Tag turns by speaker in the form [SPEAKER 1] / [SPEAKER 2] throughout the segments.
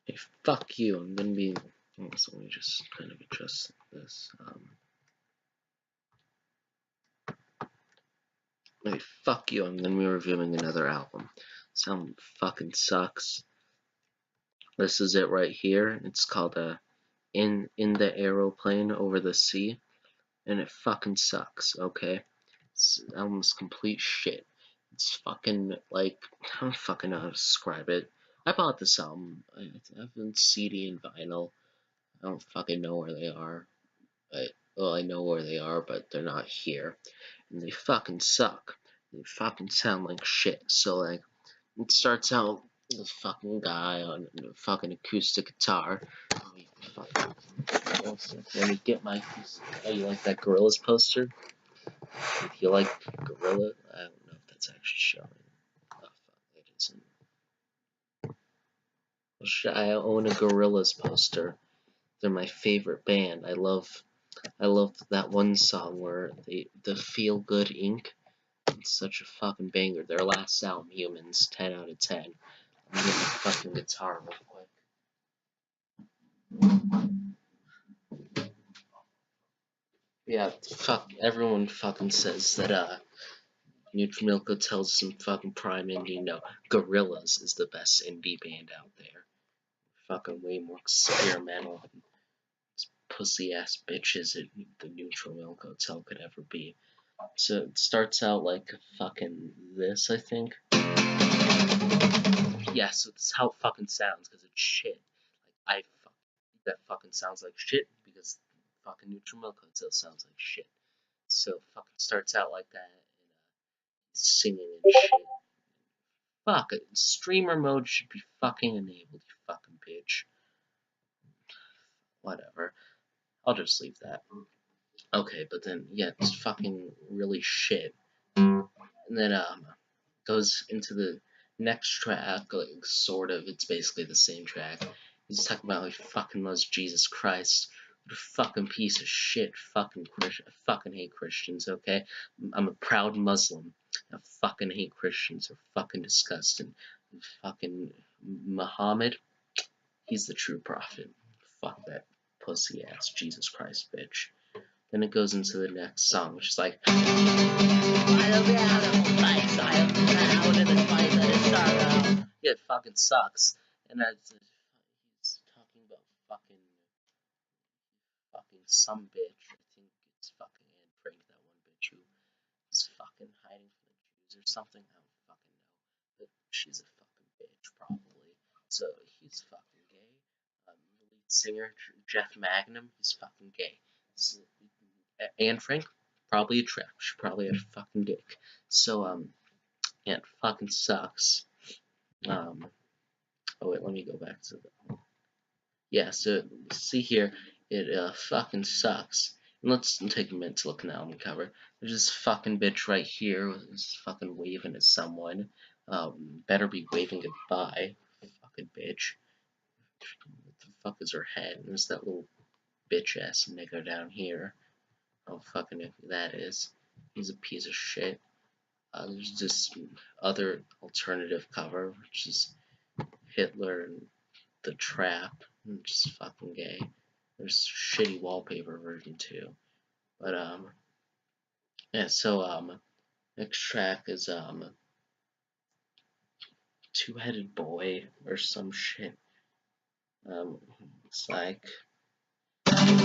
[SPEAKER 1] Hey, fuck you. I'm gonna be. So let me just kind of adjust this. Hey, fuck you. I'm gonna be reviewing another album. Some fucking sucks. This is it right here. It's called In the Aeroplane Over the Sea, and it fucking sucks. Okay, it's album's complete shit. It's fucking like I don't fucking know how to describe it. I bought this album. I've been CD and vinyl. I don't fucking know where they are. Well, I know where they are, but they're not here. And they fucking suck. They fucking sound like shit. So, like, it starts out with a fucking guy on a fucking acoustic guitar. Let me get my. Oh, you like that Gorillaz poster? If you like Gorilla, I don't know if that's actually showing. Oh, fuck, it isn't. I own a Gorillaz poster. They're my favorite band. I love that one song where the Feel Good Inc. It's such a fucking banger. Their last album, Humans, 10 out of 10. I'm gonna get my fucking guitar real quick. Yeah, fuck. Everyone fucking says that Nutrimilko tells some fucking prime indie no. Gorillaz is the best indie band out there. Fucking way more experimental and pussy ass bitches that the Nutrimilko tell could ever be. So it starts out like fucking this, I think. Yeah, so this is how it fucking sounds, because it's shit. Like, that fucking sounds like shit, because fucking Nutrimilko still sounds like shit. So fucking starts out like that, and singing and shit. Fuck it, streamer mode should be fucking enabled, you fucking bitch. Whatever. I'll just leave that. Okay, but then, yeah, it's fucking really shit. And then, goes into the next track, like, sort of, it's basically the same track. He's talking about, like, fucking loves Jesus Christ. What a fucking piece of shit, fucking Christian. I fucking hate Christians, okay? I'm a proud Muslim. I fucking hate Christians. They're fucking disgusting. Fucking Muhammad, he's the true prophet. Fuck that pussy ass Jesus Christ bitch. Then it goes into the next song, which is like, yeah, it fucking sucks. And he's talking about fucking some bitch. I think it's fucking Anne Frank, that one bitch who is fucking hiding from the Jews or something. I don't fucking know. But she's a fucking bitch, probably. So he's fucking gay. The lead singer, Jeff Magnum, he's fucking gay. So, Anne Frank, probably a trap. She probably had a fucking dick. So, yeah, it fucking sucks. Um, oh wait, let me go back to the. Yeah, so see here, it fucking sucks. And let's take a minute to look at the album cover. There's this fucking bitch right here who's fucking waving at someone. Better be waving goodbye, fucking bitch. What the fuck is her head? And there's that little bitch ass nigga down here. Oh fucking that is. He's a piece of shit. There's this other alternative cover, which is Hitler and the Trap, which is fucking gay. There's shitty wallpaper version too. But yeah, so next track is Two-Headed Boy or some shit. It's like Two-Headed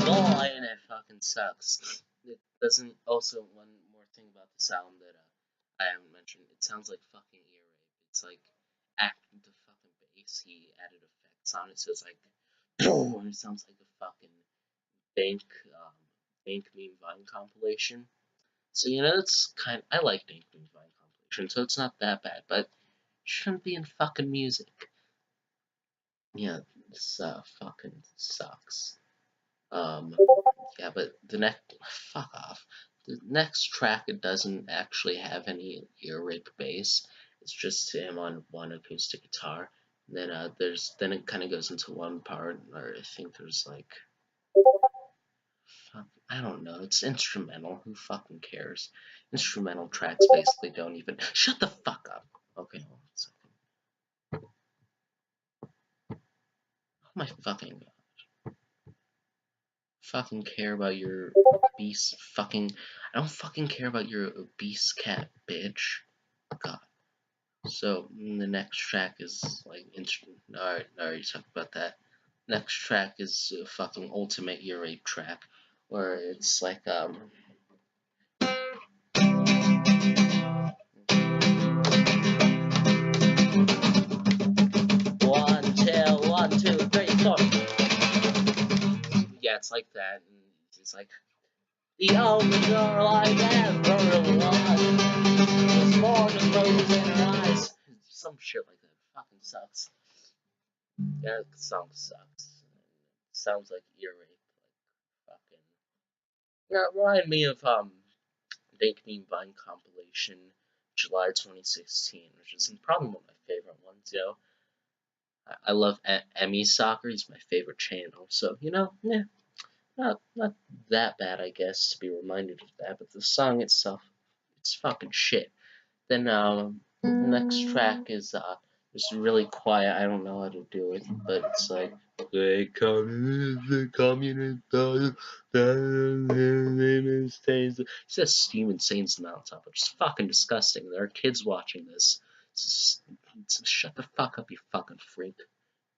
[SPEAKER 1] Boy, and it fucking sucks. It doesn't. Also, one more thing about this album that I haven't mentioned. It sounds like fucking ear rape. It's like acting the fucking bass. He added effects on it, so it's like boom. It sounds like a fucking Dank Dank Meme Vine compilation. So it's kind. I like Dank Meme Vine compilation, so it's not that bad, but it shouldn't be in fucking music. Yeah, this fucking sucks. Yeah, but the next, fuck off. The next track, it doesn't actually have any ear rape bass. It's just him on one acoustic guitar. And then then it kind of goes into one part where I think there's like, fuck, I don't know. It's instrumental. Who fucking cares? Instrumental tracks basically don't even. Shut the fuck up. Okay, hold on a second. my fucking fucking care about your obese fucking. I don't fucking care about your obese cat, bitch. God. So the next track is like, alright, I already talked about that. Next track is a fucking ultimate ear rape track, where it's like 1, 2, 1, 2, 3, 4. Yeah, it's like that, and it's like the only girl I've ever loved was more than rose in her eyes. Some shit like that. Fucking sucks. That song sucks. Sounds like ear rape. Like fucking. Yeah, remind me of Dank Meme Vine compilation, July 2016, which is probably one of my favorite ones. Yo, I love Emmy Soccer. He's my favorite channel. So yeah, not that bad, I guess, to be reminded of that. But the song itself, it's fucking shit. Then the next track is just really quiet. I don't know how to do it, but it's like the communist, it says Steven Saints on top, which is fucking disgusting. There are kids watching this. Shut the fuck up, you fucking freak.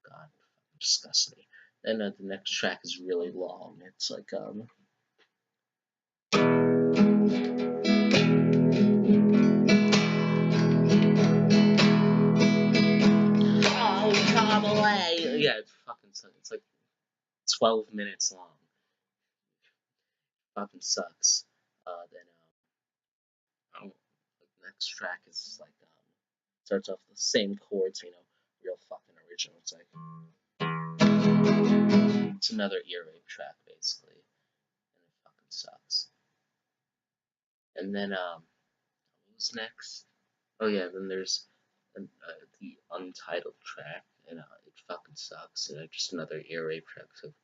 [SPEAKER 1] God, disgusting. Then the next track is really long. It's like come away. Yeah, it's fucking sucks. It's like 12 minutes long. Fucking sucks. Then the next track is like starts off the same chords, real fucking original. It's like it's another ear rape track basically, and it fucking sucks. And then what's next? Oh yeah, then there's the untitled track, and it fucking sucks. Just another ear rape track. So it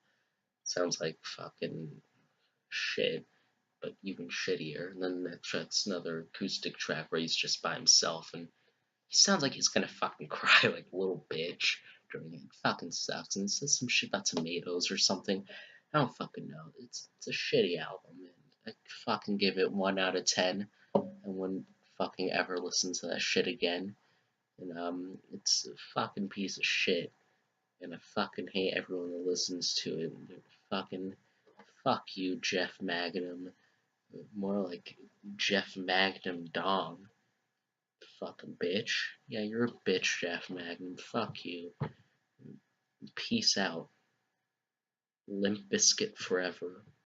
[SPEAKER 1] sounds like fucking shit, but even shittier. And then the next track's another acoustic track where he's just by himself, and he sounds like he's gonna fucking cry like a little bitch during it. It fucking sucks. And it says some shit about tomatoes or something. I don't fucking know. It's a shitty album, and I fucking give it 1 out of 10. And wouldn't fucking ever listen to that shit again. And it's a fucking piece of shit. And I fucking hate everyone that listens to it. And fucking fuck you, Jeff Magnum. More like Jeff Magnum Dong. Fucking bitch. Yeah, you're a bitch, Jeff Magnum. Fuck you. Peace out. Limp Biscuit forever.